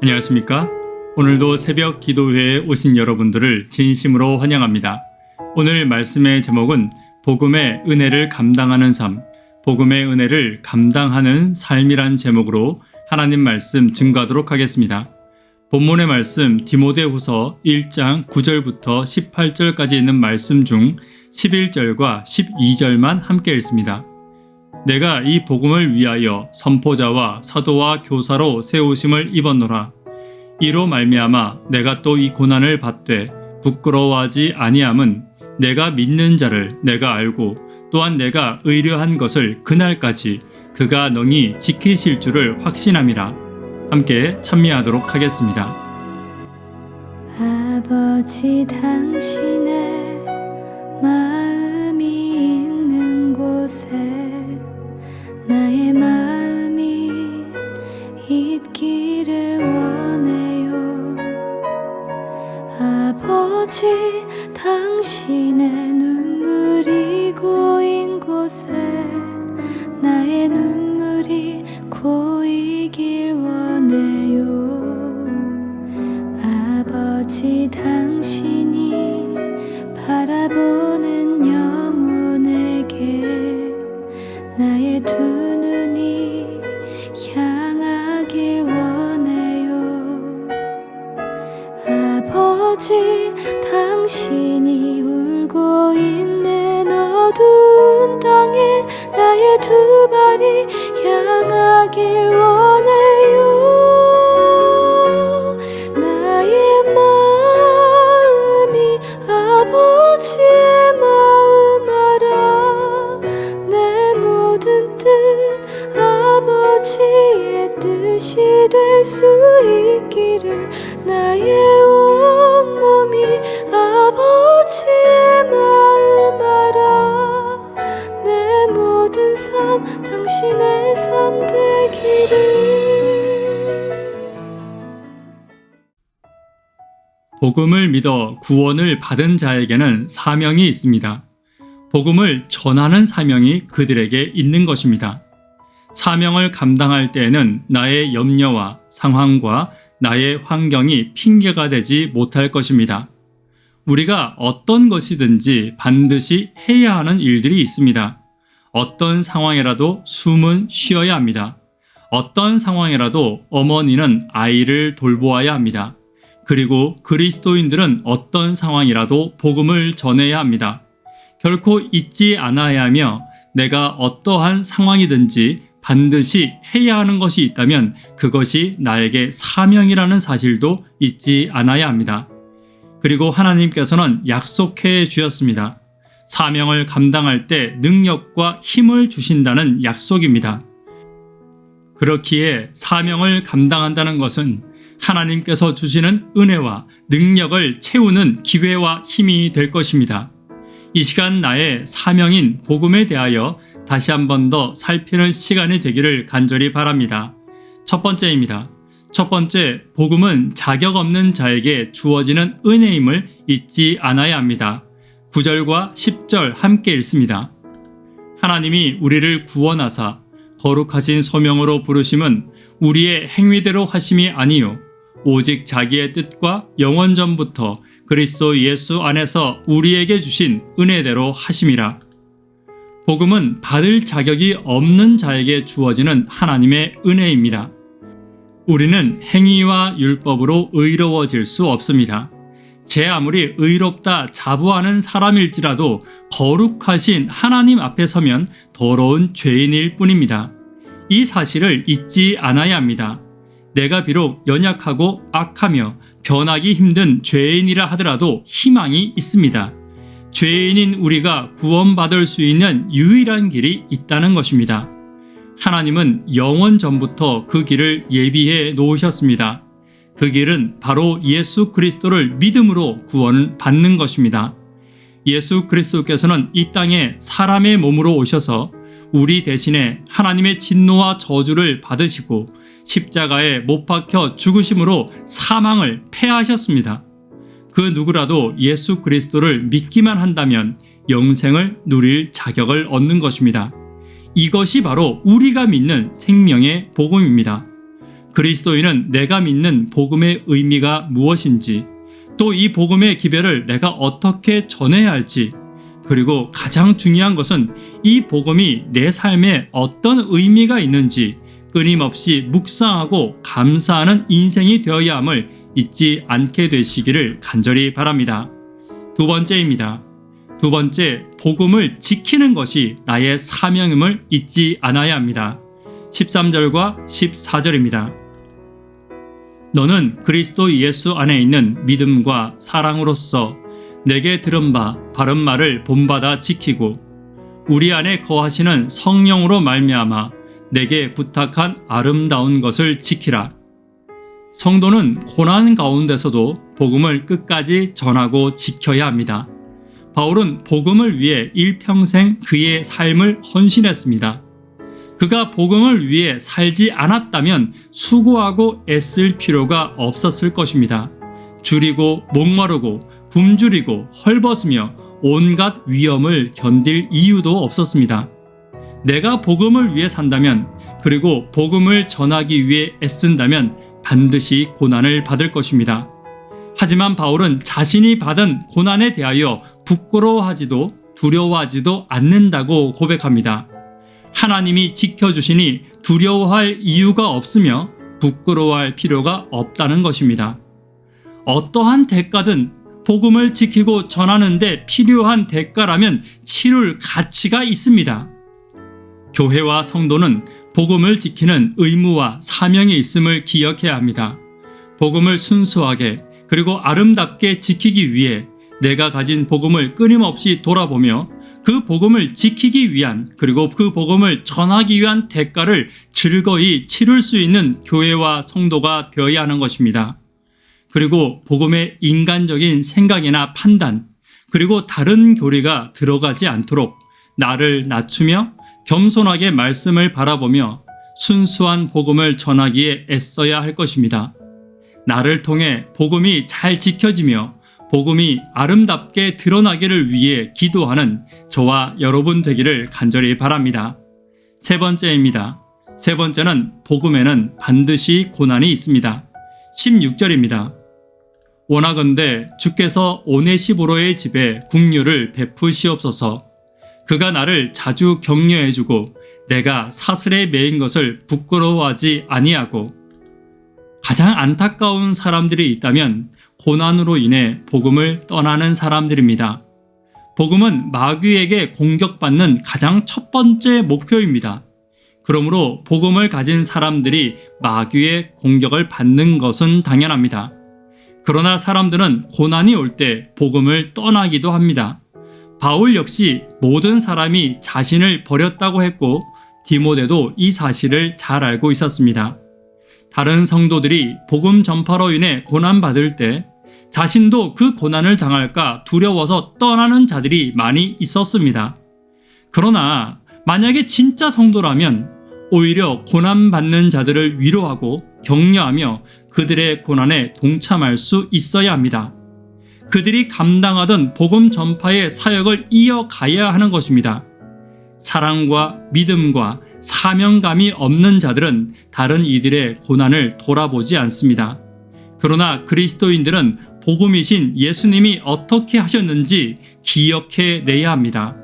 안녕하십니까? 오늘도 새벽 기도회에 오신 여러분들을 진심으로 환영합니다. 오늘 말씀의 제목은 복음의 은혜를 감당하는 삶, 복음의 은혜를 감당하는 삶이란 제목으로 하나님 말씀 증거하도록 하겠습니다. 본문의 말씀 디모데후서 1장 9절부터 18절까지 있는 말씀 중 11절과 12절만 함께 읽습니다. 내가 이 복음을 위하여 선포자와 사도와 교사로 세우심을 입었노라. 이로 말미암아 내가 또 이 고난을 받되 부끄러워하지 아니함은 내가 믿는 자를 내가 알고 또한 내가 의뢰한 것을 그날까지 그가 능히 지키실 줄을 확신함이라. 함께 찬미하도록 하겠습니다. 아버지, 당신의 마음이 있는 곳에 나의 마음이 있기를 원해요. 아버지, 당신의 눈물이 고인 곳에 나의 눈물이 고이길 원해요. 아버지, 당신이 바라보는 영혼에게 나의 두 눈이 향하길 원해요. 아버지, 당신이 울고 있는 어두운 땅에 나의 두 발이 향하길 원해요. 나의 마음이 아버지의 마음 알아. 내 모든 뜻 아버지의 뜻이 될 수 있기를. 나의 온몸이 아버지의 마음 알아. 내 모든 삶 당신의 삶 되기를. 복음을 믿어 구원을 받은 자에게는 사명이 있습니다. 복음을 전하는 사명이 그들에게 있는 것입니다. 사명을 감당할 때에는 나의 염려와 상황과 나의 환경이 핑계가 되지 못할 것입니다. 우리가 어떤 것이든지 반드시 해야 하는 일들이 있습니다. 어떤 상황이라도 숨은 쉬어야 합니다. 어떤 상황이라도 어머니는 아이를 돌보아야 합니다. 그리고 그리스도인들은 어떤 상황이라도 복음을 전해야 합니다. 결코 잊지 않아야 하며 내가 어떠한 상황이든지 반드시 해야 하는 것이 있다면 그것이 나에게 사명이라는 사실도 잊지 않아야 합니다. 그리고 하나님께서는 약속해 주셨습니다. 사명을 감당할 때 능력과 힘을 주신다는 약속입니다. 그렇기에 사명을 감당한다는 것은 하나님께서 주시는 은혜와 능력을 채우는 기회와 힘이 될 것입니다. 이 시간 나의 사명인 복음에 대하여 다시 한 번 더 살피는 시간이 되기를 간절히 바랍니다. 첫 번째입니다. 첫 번째, 복음은 자격 없는 자에게 주어지는 은혜임을 잊지 않아야 합니다. 9절과 10절 함께 읽습니다. 하나님이 우리를 구원하사 거룩하신 소명으로 부르심은 우리의 행위대로 하심이 아니요 오직 자기의 뜻과 영원전부터 그리스도 예수 안에서 우리에게 주신 은혜대로 하심이라. 복음은 받을 자격이 없는 자에게 주어지는 하나님의 은혜입니다. 우리는 행위와 율법으로 의로워질 수 없습니다. 제 아무리 의롭다 자부하는 사람일지라도 거룩하신 하나님 앞에 서면 더러운 죄인일 뿐입니다. 이 사실을 잊지 않아야 합니다. 내가 비록 연약하고 악하며 변하기 힘든 죄인이라 하더라도 희망이 있습니다. 죄인인 우리가 구원받을 수 있는 유일한 길이 있다는 것입니다. 하나님은 영원 전부터 그 길을 예비해 놓으셨습니다. 그 길은 바로 예수 그리스도를 믿음으로 구원을 받는 것입니다. 예수 그리스도께서는 이 땅에 사람의 몸으로 오셔서 우리 대신에 하나님의 진노와 저주를 받으시고 십자가에 못 박혀 죽으심으로 사망을 패하셨습니다. 그 누구라도 예수 그리스도를 믿기만 한다면 영생을 누릴 자격을 얻는 것입니다. 이것이 바로 우리가 믿는 생명의 복음입니다. 그리스도인은 내가 믿는 복음의 의미가 무엇인지, 또 이 복음의 기별을 내가 어떻게 전해야 할지, 그리고 가장 중요한 것은 이 복음이 내 삶에 어떤 의미가 있는지 끊임없이 묵상하고 감사하는 인생이 되어야 함을 잊지 않게 되시기를 간절히 바랍니다. 두 번째입니다. 두 번째, 복음을 지키는 것이 나의 사명임을 잊지 않아야 합니다. 13절과 14절입니다. 너는 그리스도 예수 안에 있는 믿음과 사랑으로서 내게 들은 바 바른 말을 본받아 지키고 우리 안에 거하시는 성령으로 말미암아 내게 부탁한 아름다운 것을 지키라. 성도는 고난 가운데서도 복음을 끝까지 전하고 지켜야 합니다. 바울은 복음을 위해 일평생 그의 삶을 헌신했습니다. 그가 복음을 위해 살지 않았다면 수고하고 애쓸 필요가 없었을 것입니다. 줄이고 목마르고 굶주리고 헐벗으며 온갖 위험을 견딜 이유도 없었습니다. 내가 복음을 위해 산다면, 그리고 복음을 전하기 위해 애쓴다면 반드시 고난을 받을 것입니다. 하지만 바울은 자신이 받은 고난에 대하여 부끄러워하지도 두려워하지도 않는다고 고백합니다. 하나님이 지켜주시니 두려워할 이유가 없으며 부끄러워할 필요가 없다는 것입니다. 어떠한 대가든 복음을 지키고 전하는데 필요한 대가라면 치룰 가치가 있습니다. 교회와 성도는 복음을 지키는 의무와 사명이 있음을 기억해야 합니다. 복음을 순수하게 그리고 아름답게 지키기 위해 내가 가진 복음을 끊임없이 돌아보며 그 복음을 지키기 위한, 그리고 그 복음을 전하기 위한 대가를 즐거이 치룰 수 있는 교회와 성도가 되어야 하는 것입니다. 그리고 복음의 인간적인 생각이나 판단, 그리고 다른 교리가 들어가지 않도록 나를 낮추며 겸손하게 말씀을 바라보며 순수한 복음을 전하기에 애써야 할 것입니다. 나를 통해 복음이 잘 지켜지며 복음이 아름답게 드러나기를 위해 기도하는 저와 여러분 되기를 간절히 바랍니다. 세 번째입니다. 세 번째는 복음에는 반드시 고난이 있습니다. 16절입니다. 원하건대 주께서 오네시보로의 집에 국류를 베푸시옵소서. 그가 나를 자주 격려해주고 내가 사슬에 매인 것을 부끄러워하지 아니하고. 가장 안타까운 사람들이 있다면 고난으로 인해 복음을 떠나는 사람들입니다. 복음은 마귀에게 공격받는 가장 첫 번째 목표입니다. 그러므로 복음을 가진 사람들이 마귀의 공격을 받는 것은 당연합니다. 그러나 사람들은 고난이 올 때 복음을 떠나기도 합니다. 바울 역시 모든 사람이 자신을 버렸다고 했고 디모데도 이 사실을 잘 알고 있었습니다. 다른 성도들이 복음 전파로 인해 고난받을 때 자신도 그 고난을 당할까 두려워서 떠나는 자들이 많이 있었습니다. 그러나 만약에 진짜 성도라면 오히려 고난받는 자들을 위로하고 격려하며 그들의 고난에 동참할 수 있어야 합니다. 그들이 감당하던 복음 전파의 사역을 이어가야 하는 것입니다. 사랑과 믿음과 사명감이 없는 자들은 다른 이들의 고난을 돌아보지 않습니다. 그러나 그리스도인들은 복음이신 예수님이 어떻게 하셨는지 기억해내야 합니다.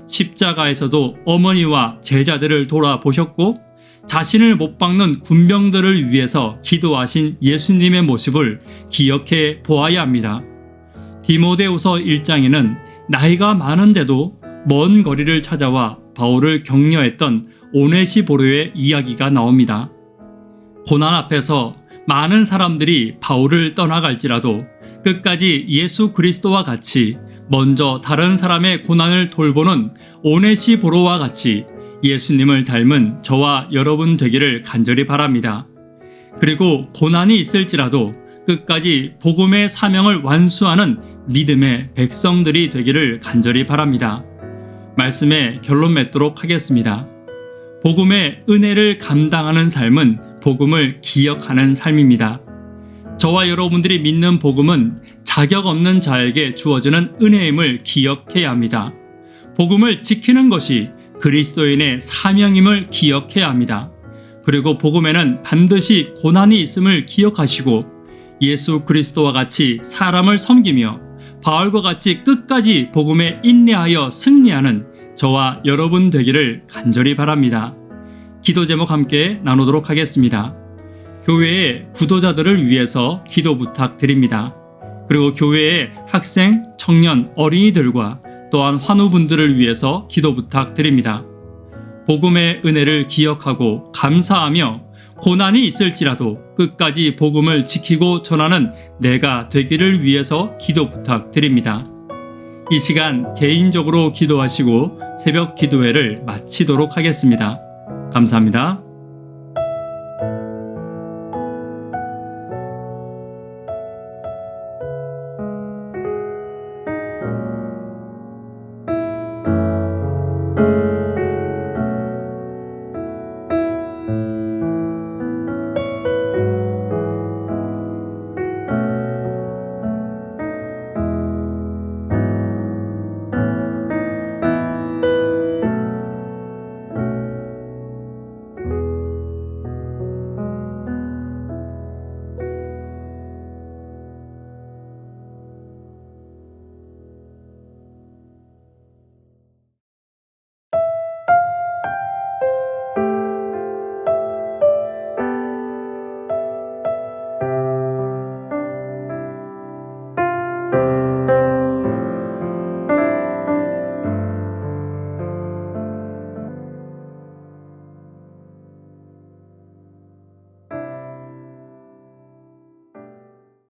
십자가에서도 어머니와 제자들을 돌아보셨고 자신을 못 박는 군병들을 위해서 기도하신 예수님의 모습을 기억해 보아야 합니다. 디모데후서 1장에는 나이가 많은데도 먼 거리를 찾아와 바울을 격려했던 오네시보로의 이야기가 나옵니다. 고난 앞에서 많은 사람들이 바울을 떠나갈지라도 끝까지 예수 그리스도와 같이 먼저 다른 사람의 고난을 돌보는 오네시보로와 같이 예수님을 닮은 저와 여러분 되기를 간절히 바랍니다. 그리고 고난이 있을지라도 끝까지 복음의 사명을 완수하는 믿음의 백성들이 되기를 간절히 바랍니다. 말씀에 결론 맺도록 하겠습니다. 복음의 은혜를 감당하는 삶은 복음을 기억하는 삶입니다. 저와 여러분들이 믿는 복음은 자격 없는 자에게 주어지는 은혜임을 기억해야 합니다. 복음을 지키는 것이 그리스도인의 사명임을 기억해야 합니다. 그리고 복음에는 반드시 고난이 있음을 기억하시고 예수 그리스도와 같이 사람을 섬기며 바울과 같이 끝까지 복음에 인내하여 승리하는 저와 여러분 되기를 간절히 바랍니다. 기도 제목 함께 나누도록 하겠습니다. 교회의 구도자들을 위해서 기도 부탁드립니다. 그리고 교회의 학생, 청년, 어린이들과 또한 환우분들을 위해서 기도 부탁드립니다. 복음의 은혜를 기억하고 감사하며 고난이 있을지라도 끝까지 복음을 지키고 전하는 내가 되기를 위해서 기도 부탁드립니다. 이 시간 개인적으로 기도하시고 새벽 기도회를 마치도록 하겠습니다. 감사합니다.